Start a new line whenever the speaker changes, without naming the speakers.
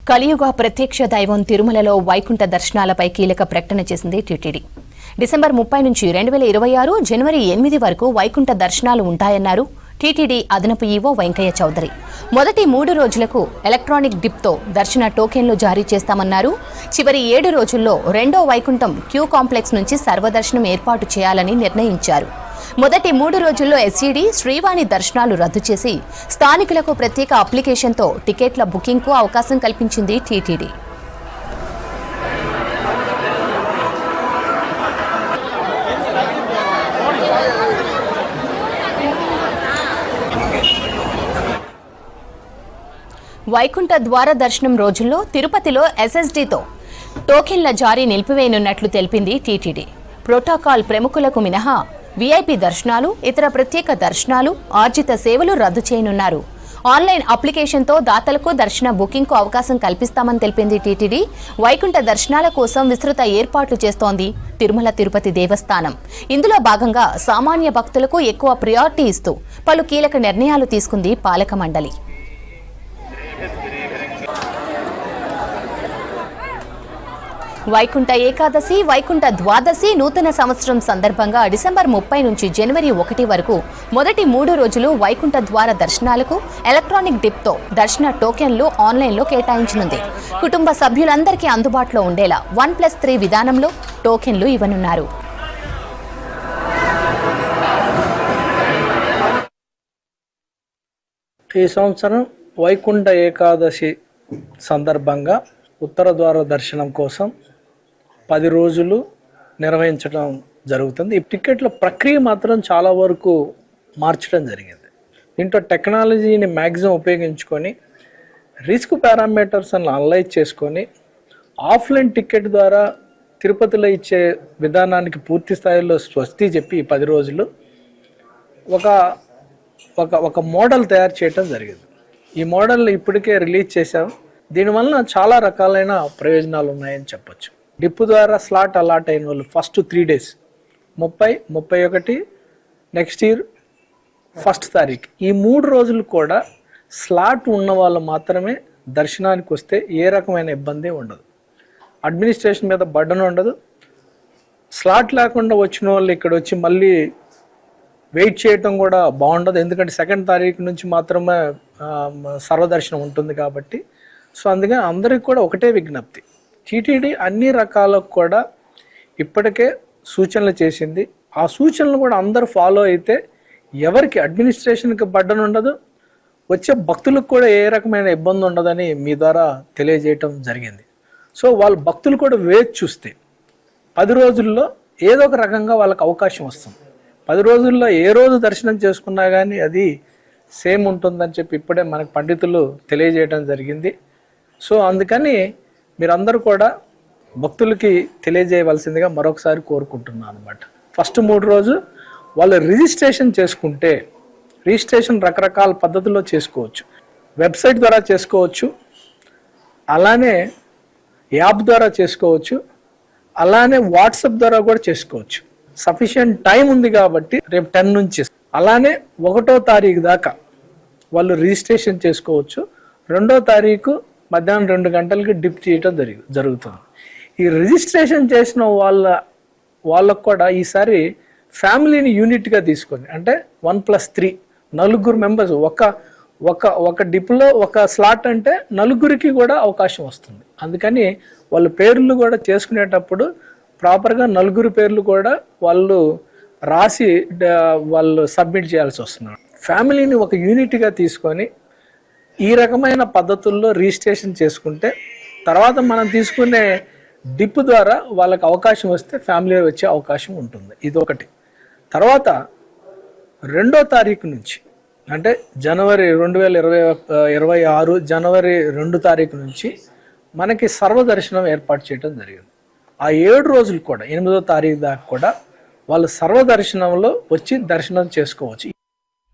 కలియుగ ప్రత్యక్ష దైవం తిరుమలలో వైకుంఠ దర్శనాలపై కీలక ప్రకటన చేసింది టీటీడీ. డిసెంబర్ 30 నుంచి 2026 జనవరి 8 వరకు వైకుంఠ దర్శనాలు ఉంటాయన్నారు టీటీడీ అదనపు ఈవో వెంకయ్య చౌదరి. మొదటి 3 రోజులకు ఎలక్ట్రానిక్ డిప్తో దర్శన టోకెన్లు జారీ చేస్తామన్నారు. చివరి 7 రోజుల్లో రెండో వైకుంఠం క్యూ కాంప్లెక్స్ నుంచి సర్వదర్శనం ఏర్పాటు చేయాలని నిర్ణయించారు. మొదటి 3 రోజుల్లో ఎస్ఈడీ శ్రీవాణి దర్శనాలు రద్దు చేసి స్థానికులకు ప్రత్యేక అప్లికేషన్తో టికెట్ల బుకింగ్కు అవకాశం కల్పించింది టీటీడీ. వైకుంఠ ద్వార దర్శనం రోజుల్లో తిరుపతిలో ఎస్ఎస్డీతో టోకెన్ల జారీ నిలిపివేయనున్నట్లు తెలిపింది టీటీడీ. ప్రోటోకాల్ ప్రముఖులకు మినహా వీఐపీ దర్శనాలు, ఇతర ప్రత్యేక దర్శనాలు, ఆర్జిత సేవలు రద్దు చేయనున్నారు. ఆన్లైన్ అప్లికేషన్తో దాతలకు దర్శన బుకింగ్కు అవకాశం కల్పిస్తామని తెలిపింది టీటీడీ. వైకుంఠ దర్శనాల కోసం విస్తృత ఏర్పాట్లు చేస్తోంది తిరుమల తిరుపతి దేవస్థానం. ఇందులో భాగంగా సామాన్య భక్తులకు ఎక్కువ ప్రియారిటీ ఇస్తూ పలు కీలక నిర్ణయాలు తీసుకుంది పాలక మండలి. వైకుంఠ ఏకాదశి, వైకుంఠ ద్వాదశి నూతన సంవత్సరం సందర్భంగా డిసెంబర్ 30 నుంచి జనవరి 1 వరకు మొదటి 3 రోజులు వైకుంఠ ద్వార దర్శనాలకు ఎలక్ట్రానిక్ డిప్తో దర్శన టోకెన్లు ఆన్లైన్లో కేటాయించనుంది. కుటుంబ సభ్యులందరికీ అందుబాటులో ఉండేలా 1+3 విధానంలో టోకెన్లు ఇవ్వనున్నారు.
ఈ సంవత్సరం వైకుంఠ ఏకాదశి సందర్భంగా ఉత్తర ద్వార దర్శనం కోసం 10 రోజులు నిర్వహించడం జరుగుతుంది. ఈ టికెట్ల ప్రక్రియ మాత్రం చాలా వరకు మార్చడం జరిగింది. దీంట్లో టెక్నాలజీని మ్యాక్సిమం ఉపయోగించుకొని రిస్క్ పారామీటర్స్ అని అనలైజ్ చేసుకొని ఆఫ్లైన్ టికెట్ ద్వారా తిరుపతిలో ఇచ్చే విధానానికి పూర్తి స్థాయిలో స్వస్తి చెప్పి ఈ 10 రోజులు ఒక మోడల్ తయారు చేయడం జరిగింది. ఈ మోడల్ ఇప్పటికే రిలీజ్ చేశాం. దీనివల్ల చాలా రకాలైన ప్రయోజనాలు ఉన్నాయని చెప్పొచ్చు. డిప్ ద్వారా స్లాట్ అలాట్ అయిన వాళ్ళు first 3 days 30, 31, next year 1st తారీఖు ఈ 3 రోజులు కూడా స్లాట్ ఉన్న వాళ్ళు మాత్రమే దర్శనానికి వస్తే ఏ రకమైన ఇబ్బంది ఉండదు. అడ్మినిస్ట్రేషన్ మీద బర్డన్ ఉండదు. స్లాట్ లేకుండా వచ్చిన వాళ్ళు ఇక్కడ వచ్చి మళ్ళీ వెయిట్ చేయటం కూడా బాగుండదు. ఎందుకంటే 2nd తారీఖు నుంచి మాత్రమే సర్వదర్శనం ఉంటుంది కాబట్టి. సో అందుకని అందరికి కూడా ఒకటే విజ్ఞప్తి, టీటీడీ అన్ని రకాలకు కూడా ఇప్పటికే సూచనలు చేసింది. ఆ సూచనలు కూడా అందరూ ఫాలో అయితే ఎవరికి అడ్మినిస్ట్రేషన్కి బర్డన్ ఉండదు, వచ్చే భక్తులకు కూడా ఏ రకమైన ఇబ్బంది ఉండదని మీ ద్వారా తెలియజేయటం జరిగింది. సో వాళ్ళ భక్తులు కూడా వేచి చూస్తే 10 రోజుల్లో ఏదో ఒక రకంగా వాళ్ళకి అవకాశం వస్తుంది. 10 రోజుల్లో ఏ రోజు దర్శనం చేసుకున్నా కానీ అది సేమ్ ఉంటుందని చెప్పి ఇప్పుడే మనకు పండితులు తెలియజేయడం జరిగింది. సో అందుకని మీరందరూ కూడా భక్తులకి తెలియజేయవలసిందిగా మరొకసారి కోరుకుంటున్నాను అనమాట. ఫస్ట్ 3 రోజు వాళ్ళు రిజిస్ట్రేషన్ చేసుకుంటే, రిజిస్ట్రేషన్ రకరకాల పద్ధతుల్లో చేసుకోవచ్చు. వెబ్సైట్ ద్వారా చేసుకోవచ్చు, అలానే యాప్ ద్వారా చేసుకోవచ్చు, అలానే వాట్సాప్ ద్వారా కూడా చేసుకోవచ్చు. సఫిషియంట్ టైం ఉంది కాబట్టి రేపు 10 నుంచి అలానే 1వ తారీఖు దాకా వాళ్ళు రిజిస్ట్రేషన్ చేసుకోవచ్చు. 2వ తారీఖు మధ్యాహ్నం 2 గంటలకి డిప్ చేయటం జరుగుతుంది. ఈ రిజిస్ట్రేషన్ చేసిన వాళ్ళకు కూడా ఈసారి ఫ్యామిలీని యూనిట్గా తీసుకొని, అంటే 1+3 4 మెంబర్స్ ఒక డిప్లో ఒక స్లాట్ అంటే 4కి కూడా అవకాశం వస్తుంది. అందుకని వాళ్ళ పేర్లు కూడా చేసుకునేటప్పుడు ప్రాపర్గా 4 పేర్లు కూడా వాళ్ళు రాసి వాళ్ళు సబ్మిట్ చేయాల్సి వస్తున్నారు. ఫ్యామిలీని ఒక యూనిట్గా తీసుకొని ఈ రకమైన పద్ధతుల్లో రిజిస్ట్రేషన్ చేసుకుంటే తర్వాత మనం తీసుకునే డిప్ ద్వారా వాళ్ళకి అవకాశం వస్తే ఫ్యామిలీ వచ్చే అవకాశం ఉంటుంది. ఇది ఒకటి. తర్వాత 2వ తారీఖు నుంచి అంటే జనవరి 2026 జనవరి 2 తారీఖు నుంచి మనకి సర్వదర్శనం ఏర్పాటు చేయడం జరిగింది. ఆ 7 రోజులు కూడా 8వ తారీఖు దాకా కూడా వాళ్ళు సర్వదర్శనంలో వచ్చి దర్శనం చేసుకోవచ్చు.